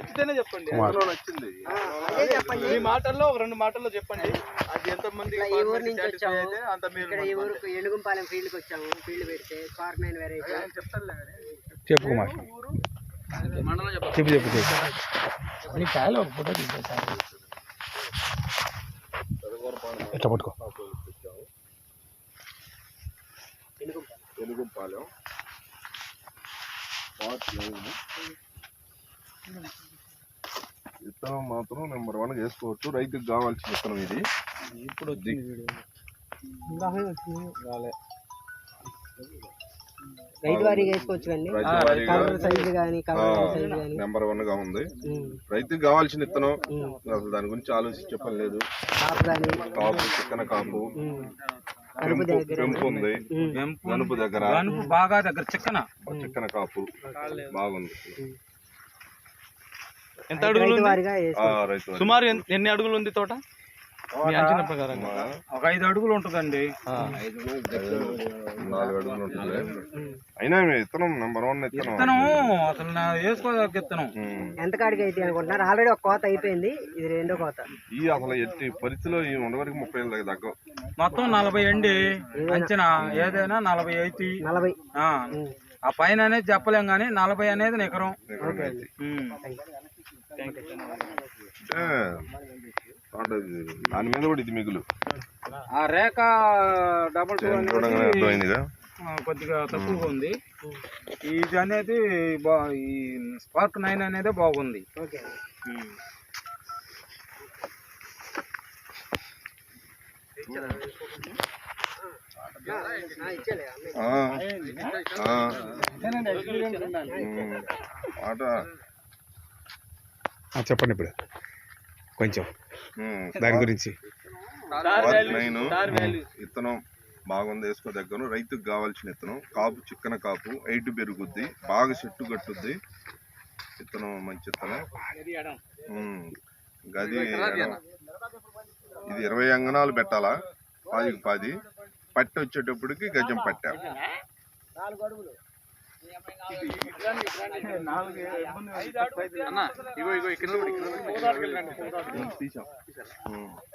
నచ్చితేనే చెప్పండి. నచ్చింది మీ మాటల్లో ఒక 2 మాటల్లో చెప్పండి. అది ఎంతమంది ఈ ఊరు నుంచి వచ్చాము, ఇక్కడ ఈ ఊరుకు ఎలుగుంపాలెం ఫీల్డ్కి వచ్చాము. ఫీల్డ్ పెడితే కార్నైన్ వెరైటీ చెప్పు కుమార్, చెప్పు చెప్పు చెప్పు. ఎట్లా పట్టుకో. ఎలుగుంపాలెం విత్తనం మాత్రం నెంబర్ 1 వేసుకోవచ్చు. రైతుకి కావాల్సిన విత్తనం ఇది. ఇప్పుడు రైతు వారీగా వేసుకోవచ్చు కానీ నెంబర్ 1 గా ఉంది. రైతుకి కావాల్సిన విత్తనం. అసలు దాని గురించి ఆలోచించే పని లేదు. కాపు చిక్కన కాపు, పెంపు ఉంది, గనుపు దగ్గర బాగా దగ్గర చిక్కన కాపు బాగుంది. ఎంత అడుగులు రైతు సుమారు ఎన్ని అడుగులు ఉంది తోట? అంచనా ప్రకారంగా ఒక 5 అడుగులు ఉంటుందండి. 4 అడుగులు ఉంటుంది. అయినా విత్తనం నెంబర్ 1 విత్తనం అసలు వేసుకోదగ్గ విత్తనం. ఎంత కాడికి అయితే అనుకుంటున్నారు? ఆల్రెడీ ఒక కోత అయిపోయింది, ఇది 2వ కోత. ఈ అసలు ఎట్టి పరిస్థితిలో ఈ ఉండవరకు 30 ఏళ్ళ దగ్గర మొత్తం 40 అండి అంచనా. ఏదైనా 40 అయితే 40. ఆ పైన అనేది చెప్పలేం కానీ 40 అనేది నికరం. దాని మీద కూడా ఇది మిగులు. ఆ రేఖ డబుల్ అర్థమైందిగా, కొద్దిగా తక్కువగా ఉంది. ఇది అనేది ఈ స్పార్క్ 9 అనేది బాగుంది. చెప్పండి ఇప్పుడు కొంచెం దాని గురించి. విత్తనం బాగుంది, వేసుకో దగ్గర. రైతుకు కావాల్సిన విత్తనం. కాపు చిక్కన కాపు, 8 పెరుగుద్ది, బాగా చెట్టు కట్టుద్ది. విత్తనం మంచి విత్తనం. గది ఇది 20 అంగనాలు పెట్టాలా, 10కి 10. పట్టి వచ్చేటప్పటికి గజం పట్టా. ఇగో ఇక్కడ